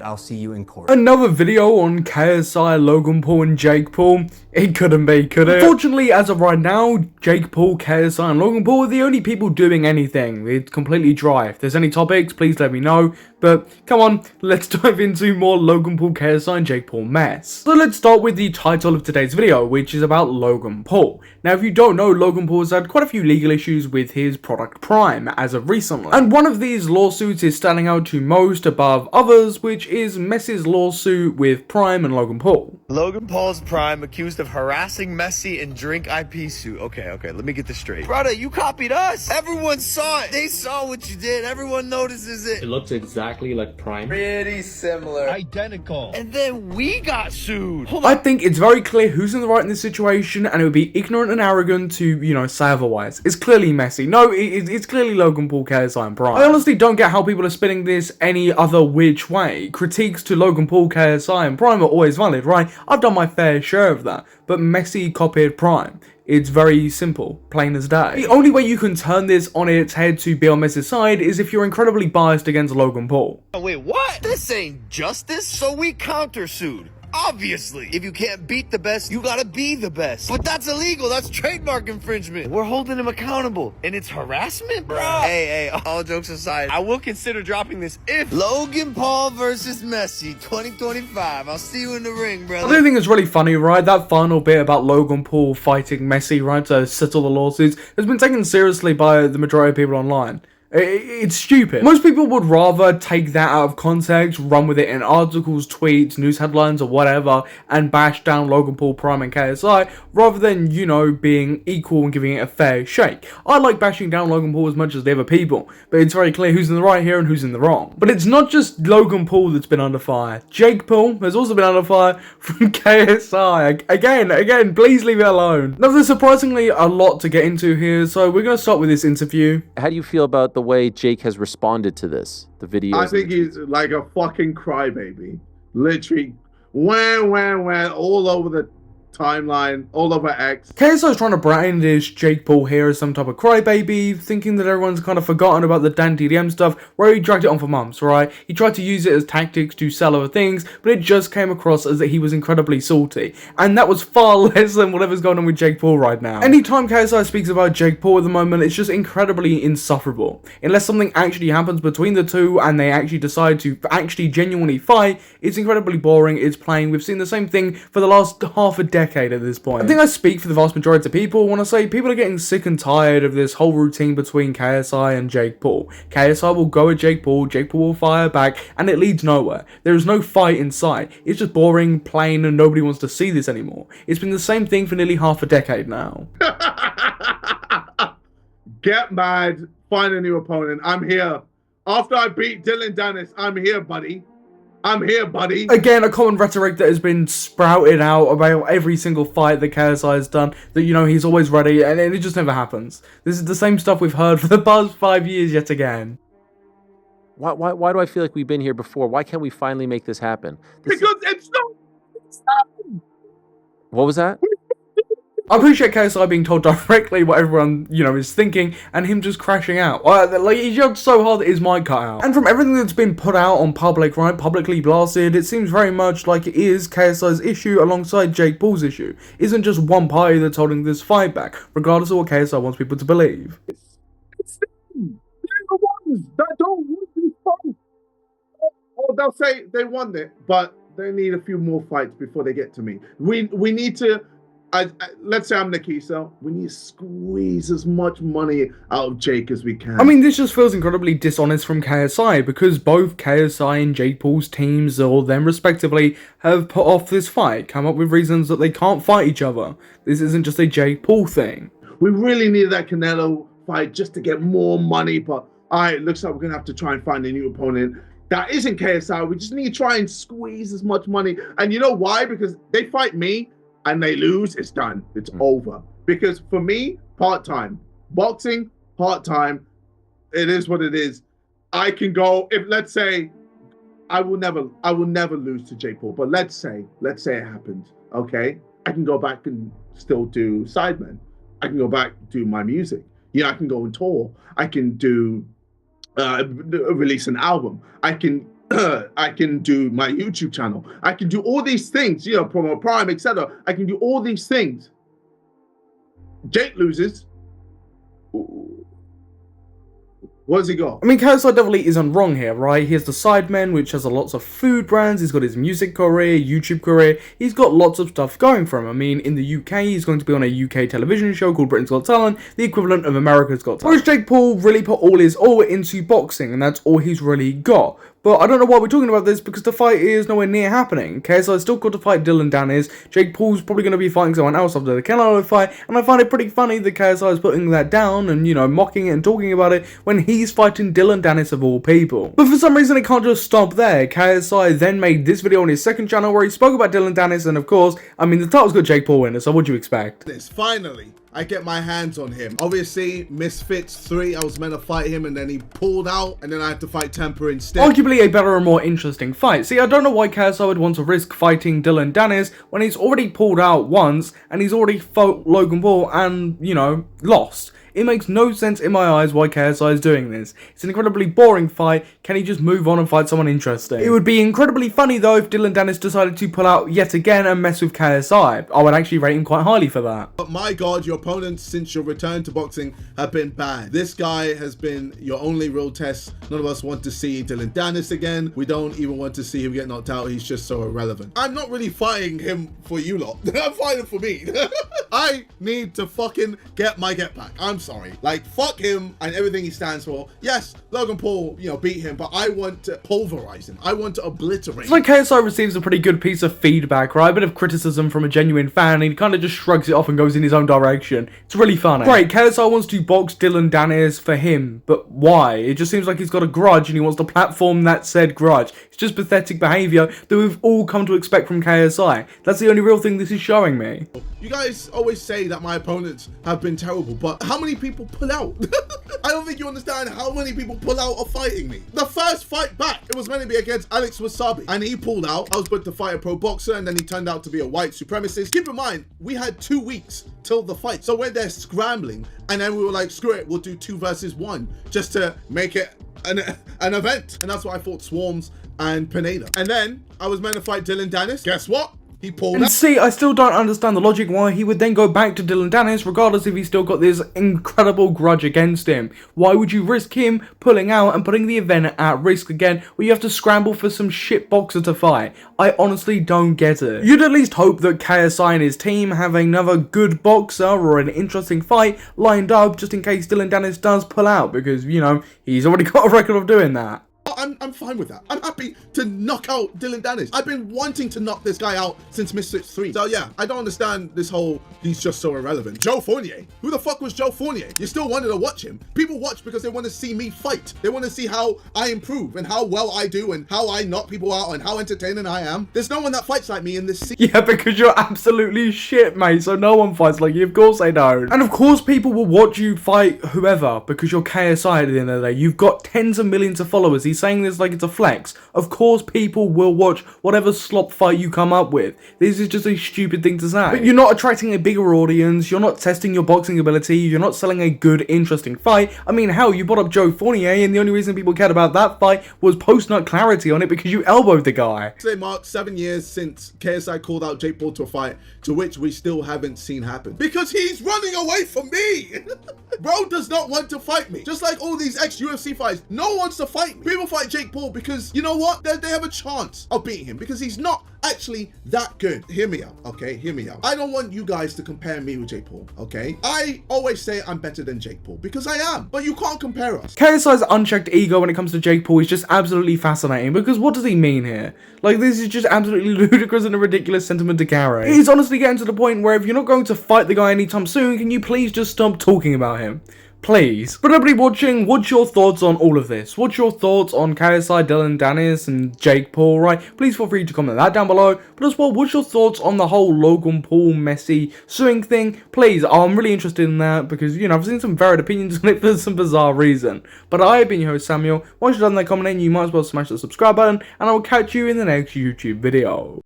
I'll see you in court. Another video on KSI, Logan Paul, and Jake Paul. It couldn't be, could it? Unfortunately, as of right now, Jake Paul, KSI, and Logan Paul are the only people doing anything. It's completely dry. If there's any topics, please let me know. But come on, let's dive into more Logan Paul, KSI, and Jake Paul mess. So let's start with the title of today's video, which is about Logan Paul. Now, if you don't know, Logan Paul has had quite a few legal issues with his product Prime as of recently. And one of these lawsuits is standing out to most above others, which is Messi's lawsuit with Prime and Logan Paul. Logan Paul's Prime accused of harassing Messi in drink IP suit. Okay, let me get this straight. Brother, you copied us. Everyone saw it. They saw what you did. Everyone notices it. It looks exactly like Prime. Pretty similar. Identical. And then we got sued. I think it's very clear who's in the right in this situation, and it would be ignorant and arrogant to, say otherwise. It's clearly Messi. No, it's clearly Logan Paul, KSI, and Prime. I honestly don't get how people are spinning this any other which way. Critiques to Logan Paul, KSI, and Prime are always valid, right? I've done my fair share of that. But Messi copied Prime. It's very simple, plain as day. The only way you can turn this on its head to be on Messi's side is if you're incredibly biased against Logan Paul. Oh, wait, what? This ain't justice, so we countersued. Obviously, if you can't beat the best, you gotta be the best. But that's illegal. That's trademark infringement. We're holding him accountable. And it's harassment, bro. Hey, all jokes aside, I will consider dropping this if Logan Paul versus Messi 2025. I'll see you in the ring, brother. I do think it's really funny, right? That final bit about Logan Paul fighting Messi, right, to settle the lawsuits has been taken seriously by the majority of people online. It's stupid. Most people would rather take that out of context, run with it in articles, tweets, news headlines, or whatever, and bash down Logan Paul, Prime, and KSI, rather than, being equal and giving it a fair shake. I like bashing down Logan Paul as much as the other people, but it's very clear who's in the right here and who's in the wrong. But it's not just Logan Paul that's been under fire. Jake Paul has also been under fire from KSI. Again, please leave it alone. Now, there's surprisingly a lot to get into here, so we're going to start with this interview. How do you feel about the way Jake has responded to this? The video. I think he's like a fucking crybaby. Literally, wham, all over the timeline, all over X. KSI's trying to brandish Jake Paul here as some type of crybaby, thinking that everyone's kind of forgotten about the Dan TDM stuff, where he dragged it on for months, right? He tried to use it as tactics to sell other things, but it just came across as that he was incredibly salty. And that was far less than whatever's going on with Jake Paul right now. Anytime KSI speaks about Jake Paul at the moment, it's just incredibly insufferable. Unless something actually happens between the two and they actually decide to actually genuinely fight, it's incredibly boring, it's plain. We've seen the same thing for the last half a decade at this point. I think I speak for the vast majority of people when I say people are getting sick and tired of this whole routine between KSI and Jake Paul. KSI will go at Jake Paul will fire back, and it leads nowhere. There is no fight in sight. It's just boring, plain, and nobody wants to see this anymore. It's been the same thing for nearly half a decade now. Get mad, find a new opponent. I'm here. After I beat Dillon Danis, I'm here, buddy. I'm here, buddy. Again, a common rhetoric that has been sprouted out about every single fight that KSI has done, that, he's always ready, and it just never happens. This is the same stuff we've heard for the past 5 years yet again. Why do I feel like we've been here before? Why can't we finally make this happen? Because it's not. What was that? I appreciate KSI being told directly what everyone, is thinking, and him just crashing out. He joked so hard that his mic cut out. And from everything that's been put out on public, right, publicly blasted, it seems very much like it is KSI's issue alongside Jake Paul's issue. Isn't just one party that's holding this fight back, regardless of what KSI wants people to believe. It's them. They're the ones that don't want this fight. Or they'll say they won it, but they need a few more fights before they get to me. We need to... let's say I'm Nikisa. We need to squeeze as much money out of Jake as we can. I mean, this just feels incredibly dishonest from KSI, because both KSI and Jake Paul's teams, or them respectively, have put off this fight, come up with reasons that they can't fight each other. This isn't just a Jake Paul thing. We really needed that Canelo fight just to get more money, but it looks like we're going to have to try and find a new opponent. That isn't KSI. We just need to try and squeeze as much money. And you know why? Because they fight me, and they lose, it's done. It's over. Because for me, part-time. Boxing, part-time. It is what it is. I can go, if let's say, I will never lose to Jake Paul, but let's say it happens, okay? I can go back and still do Sidemen. I can go back and do my music. I can go and tour. I can do, release an album. I can I can do my YouTube channel. I can do all these things, you know, promo prime, etc. I can do all these things. Jake loses. What does he got? I mean, KSI definitely isn't wrong here, right? He has the Sidemen, which has lots of food brands. He's got his music career, YouTube career. He's got lots of stuff going for him. I mean, in the UK, he's going to be on a UK television show called Britain's Got Talent, the equivalent of America's Got Talent. Whereas Jake Paul really put all his all into boxing, and that's all he's really got. But I don't know why we're talking about this, because the fight is nowhere near happening. KSI's still got to fight Dillon Danis. Jake Paul's probably going to be fighting someone else after the Canelo fight. And I find it pretty funny that KSI is putting that down and, you know, mocking it and talking about it when he's fighting Dillon Danis of all people. But for some reason, it can't just stop there. KSI then made this video on his second channel where he spoke about Dillon Danis. And of course, I mean, the title's got Jake Paul in it, so what do you expect? Finally, I get my hands on him. Obviously, Misfits 3, I was meant to fight him and then he pulled out and then I had to fight Temper instead. Arguably a better and more interesting fight. See, I don't know why KSI would want to risk fighting Dillon Danis when he's already pulled out once and he's already fought Logan Paul and, you know, lost. It makes no sense in my eyes why KSI is doing this. It's an incredibly boring fight. Can he just move on and fight someone interesting? It would be incredibly funny though if Dillon Danis decided to pull out yet again and mess with KSI. I would actually rate him quite highly for that. But my God, your opponents since your return to boxing have been bad. This guy has been your only real test. None of us want to see Dillon Danis again. We don't even want to see him get knocked out. He's just so irrelevant. I'm not really fighting him for you lot. I'm fighting for me. I need to fucking get my get back. I'm sorry. Like, fuck him and everything he stands for. Yes, Logan Paul, you know, beat him, but I want to pulverize him. I want to obliterate him. It's like KSI receives a pretty good piece of feedback, right? A bit of criticism from a genuine fan, and he kind of just shrugs it off and goes in his own direction. It's really funny. Great, KSI wants to box Dillon Danis for him, but why? It just seems like he's got a grudge and he wants to platform that said grudge. It's just pathetic behavior that we've all come to expect from KSI. That's the only real thing this is showing me. You guys always say that my opponents have been terrible, but how many people pull out? I don't think you understand how many people pull out of fighting me. The first fight back, it was meant to be against Alex Wasabi, and he pulled out. I was about to fight a pro boxer, and then he turned out to be a white supremacist. Keep in mind, we had 2 weeks till the fight, so when they're scrambling, and then we were like, screw it, we'll do 2 versus 1 just to make it an event. And that's why I fought Swarms and Pineda. And then I was meant to fight Dillon Danis. Guess what? He pulled And out. see, I still don't understand the logic why he would then go back to Dillon Danis regardless if he's still got this incredible grudge against him. Why would you risk him pulling out and putting the event at risk again where you have to scramble for some shit boxer to fight? I honestly don't get it. You'd at least hope that KSI and his team have another good boxer or an interesting fight lined up just in case Dillon Danis does pull out, because, you know, he's already got a record of doing that. I'm fine with that. I'm happy to knock out Dillon Danis. I've been wanting to knock this guy out since Misfits 3. So yeah, I don't understand this whole, he's just so irrelevant. Joe Fournier. Who the fuck was Joe Fournier? You still wanted to watch him. People watch because they want to see me fight. They want to see how I improve and how well I do and how I knock people out and how entertaining I am. There's no one that fights like me in this scene. Yeah, because you're absolutely shit, mate, so no one fights like you. Of course they don't. And of course people will watch you fight whoever because you're KSI at the end of the day. You've got tens of millions of followers. He's saying this like it's a flex. Of course people will watch whatever slop fight you come up with. This is just a stupid thing to say. But you're not attracting a bigger audience, you're not testing your boxing ability, you're not selling a good, interesting fight. I mean, hell, you brought up Joe Fournier, and the only reason people cared about that fight was post-nut clarity on it because you elbowed the guy. Today marks 7 years since KSI called out Jake Paul to a fight, to which we still haven't seen happen. Because he's running away from me! Bro does not want to fight me. Just like all these ex-UFC fights, no one wants to fight me. People fight Jake Paul because, you know what? They have a chance of beating him because he's not actually that good. Hear me out, okay? Hear me out. I don't want you guys to compare me with Jake Paul, okay? I always say I'm better than Jake Paul because I am, but you can't compare us. KSI's unchecked ego when it comes to Jake Paul is just absolutely fascinating because what does he mean here? Like, this is just absolutely ludicrous and a ridiculous sentiment to carry. He's honestly getting to the point where if you're not going to fight the guy anytime soon, can you please just stop talking about him? Please. But everybody watching, what's your thoughts on all of this? What's your thoughts on KSI, Dillon Danis, and Jake Paul, right? Please feel free to comment that down below. But as well, what's your thoughts on the whole Logan Paul, Messi suing thing? Please, I'm really interested in that because, you know, I've seen some varied opinions on it for some bizarre reason. But I have been your host, Samuel. Once you're done that commenting, you might as well smash the subscribe button, and I will catch you in the next YouTube video.